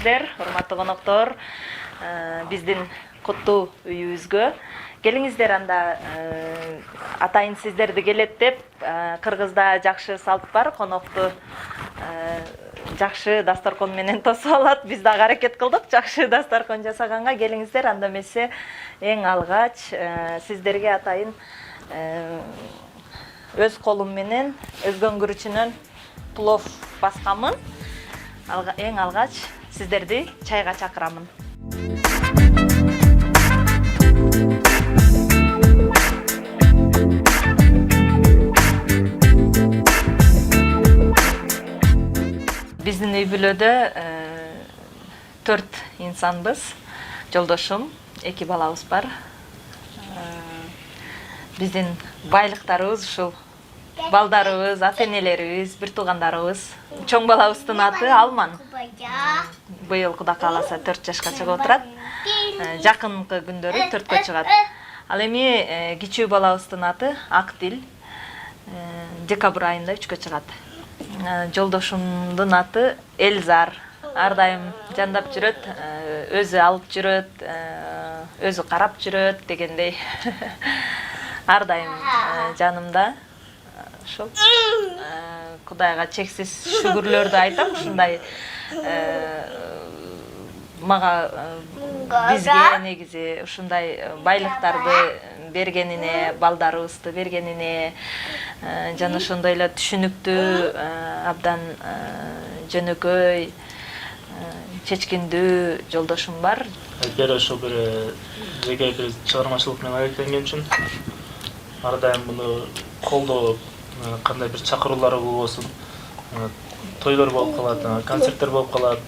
келиңиздер, урматтуу коноктор. Биздин куттуу үйүбүзгө келиңиздер. Анда атайын сиздерди келет деп, Кыргызда жакшы салт бар, конокту жакшы дасторкон менен тосуп алат. Биз дагы аракет кылдык жакшы дасторкон жасаганга. Келиңиздер, анда эмесе эң алгач сиздерге атайын өз колум менен өзгөн күрүчүнөн плов басканмын. Эң алгач сиздерди чайга чакырамын. Биздин үй бүлөдө 4 инсанбыз. Жолдошум, 2 балабыз бар. Биздин байлыктарыбыз ушул балдарыбыз, ата-энелерибиз, бир туугандарыбыз. Чоң балабыздын аты Алман. Быйыл Кудай кааласа 4 жашка чыгып отурат. Жакынкы күндөрү 4кө чыгат. Ал эми кичүү балабыздын аты Актил. Декабрь айында 3кө чыгат. Жолдошумдун аты Элзар. Ар дайым жандап жүрөт, өзү алып жүрөт, өзү карап жүрөт дегендей. Ар дайым жанымда. Ошол Кудайга чексиз шүгүрлөрдү айтам. Ушундай мага бизге негизи ушундай байлыктарды бергенине, балдарыбызды бергенине, жана ошондой эле түшүнүктүү, абдан жөнөкөй, чечкиндүү жолдошум бар. Бир ошол бир жеке бир чыгармачылык менен алектенген үчүн ар дайым муну колдоп, кандай бир чакыруулар болбосун, тойлор болуп калат, концерттер болуп калат,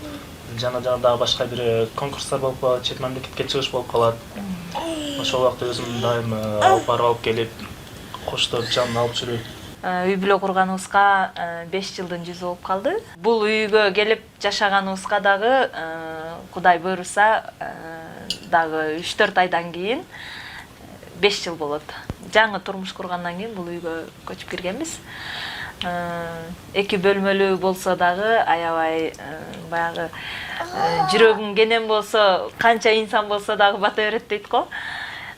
жана дагы башка бир конкурстар болуп калат, чет мамлекетке чыгыш болуп калат. Ошол убакта өзүм дайым алып келип, коштоп, жанына алып жүрөт. Үй бүлө курганыбызга 5 жылдын жүзү болуп калды. Бул үйгө келип жашаганыбызга дагы Кудай буйруса дагы 3-4 айдан кийин 5 жыл болот. Жаңы турмуш кургандан кийин бул үйгө көчүп киргенбиз. 2 бөлмөлүү болсо дагы аябай баягы жүрөгүң кенен болсо, канча инсан болсо дагы бата берет дейт го.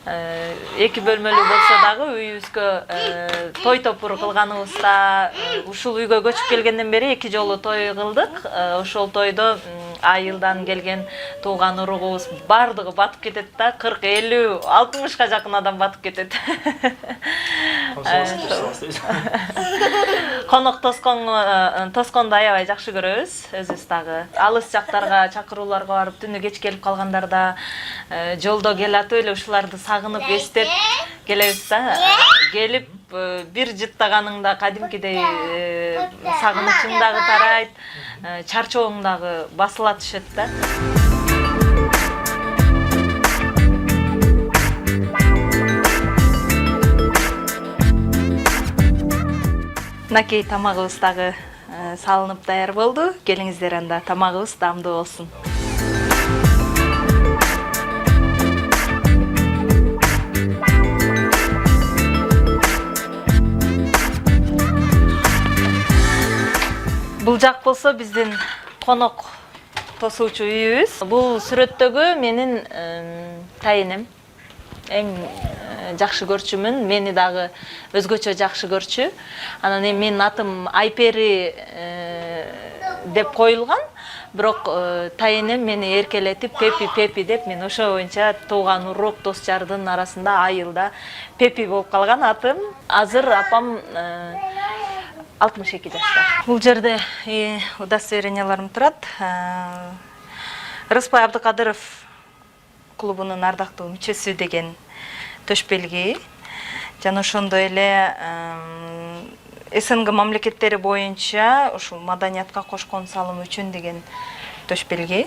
2 бөлмөлүү болсо дагы үйүбүзгө той топур кылганыбызда, ушул үйгө көчүп келгенден бери 2 жолу той кылдык. Ошол тойдо айылдан келген тууган уругубуз бардыгы батып кетет да, 40, 50, 60ка жакын адам батып кетет. Конок тосконду аябай жакшы көрөбүз, өзүбүз дагы. Алыс жактарга чакырууларга барып, түнү кеч келип калгандарда жолдо келатып эле ушуларды сагынып эстеп келебиз да. Келип бир жыттаганыңда кадимкидей сагынычың дагы тарайт, чарчооң дагы басыла түшөт да. Мынакей тамагыбыз дагы салынып даяр болду. Келиңиздер, анда тамагыбыз даамдуу болсун. Бул жак болсо биздин конок тосуучу үйүбүз. Бул сүрөттөгү менин тайынем. Эң жакшы көрчүмүн. Мени дагы өзгөчө жакшы көрчү. Анан эми менин атым Айпери деп коюлган. Бирок тайынем мени эркелетип Пепи деп, мен ошо боюнча тууган урук, дос жардын арасында айылда Пепи болуп калган атым. Азыр апам 62 жашта. Бул жерде удостоверенияларым турат. Рыспай Абдыкадыров клубунун ардактуу мүчөсү деген төш белги. Жана ошондой эле СНГ мамлекеттери боюнча ушул маданиятка кошкон салым үчүн деген төш белги.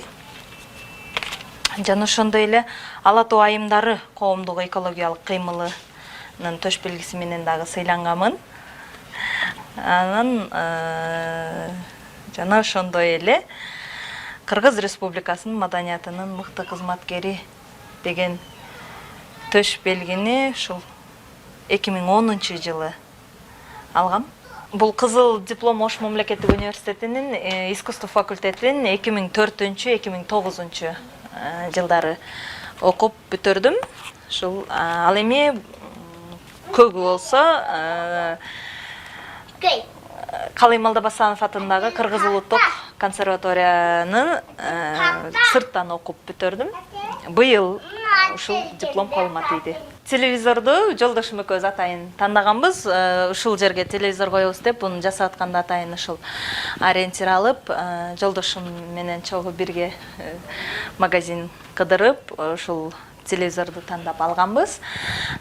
Жана ошондой эле Ала Тоо айымдары коомдук экологиялык кыймылынын төш белгиси менен дагы сыйланганмын. Анан жана ошондой эле Кыргыз Республикасынын маданиятынын мыкты кызматкери деген төш белгини ушул 2010 жылы алгам. Бул Кызыл диплом Ош мамлекеттик университетинин искусство факультетин 2004-2009 жылдары окуп бүтүрдүм. Ушул ал эми көбү болсо Калый Малдабасанов атындагы Кыргыз улуттук консерваториянын сырттан окуп бүтүрдүм. Быйыл ушул диплом колума тийди. Телевизорду жолдошум экөөбүз атайын тандаганбыз. Ушул жерге телевизор коебуз деп, буну жасап атканда атайын ушул ориентир алып, жолдошум менен чогуу бирге магазин кыдырып, ушул телевизорду тандап алганбыз.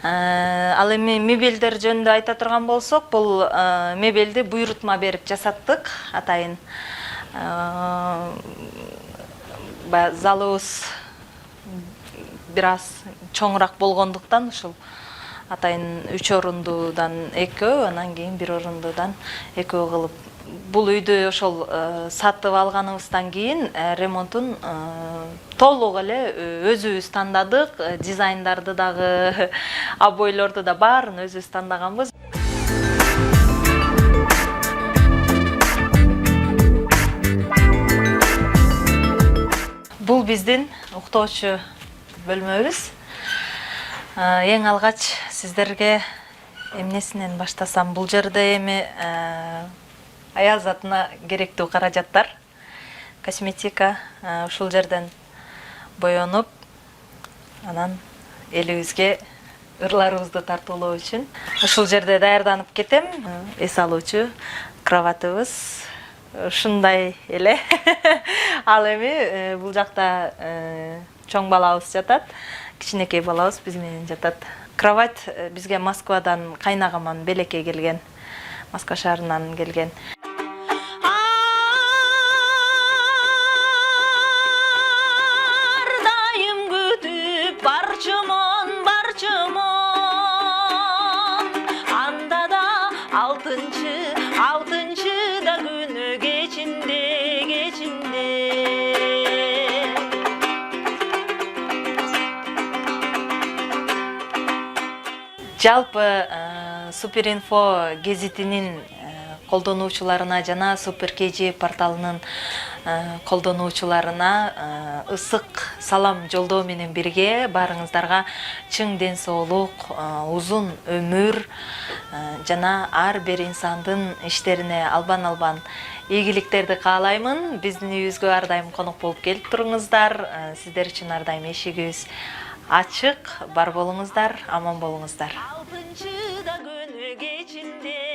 Ал эми мебелдер жөнүндө айта турган болсок, бул мебелди буйрутма берип жасаттык атайын. Залыбыз бир аз чоңураак болгондуктан ушул атайын 3 орундуудан 2, анан кийин 1 орундуудан 2 кылып, бул үйдү ошол сатып алганыбыздан кийин ремонтун толук эле өзүбүз тандадык, дизайндарды дагы, обойлорду да баарын өзүбүз тандаганбыз. Бул биздин уктоочу бөлмөбүз. Эң алгач сиздерге эмнесинен баштасам, бул жерде эми аял затына керектүү каражаттар, косметика, ушул жерден боёнуп, анан элибизге ырларыбызды тартуулоо үчүн ушул жерде даярданып кетем. Эс алуучу кроватыбыз ушундай эле. Ал эми бул жакта чоң балабыз жатат, кичинекей балабыз биз менен жатат. Кровать бизге Москвадан кайнагаман белекей келген, Москва шаарынан келген. Ардайым күтүп барчымын, анда да алтынчы да күнү кечинде. Жалпы Суперинфо гезитинин колдонуучуларына жана Супер KG порталынын колдонуучуларына ысык салам жолдоо менен бирге баарыңыздарга чың ден соолук, узун өмүр жана ар бир инсандын иштерине албан ийгиликтерди каалаймын. Биздин үйүбүзгө ар дайым конок болуп келип туруңуздар. Сиздер үчүн ар дайым эшигибиз ачык. Бар болуңуздар, аман болуңуздар. Алтынчы да күнү кечинде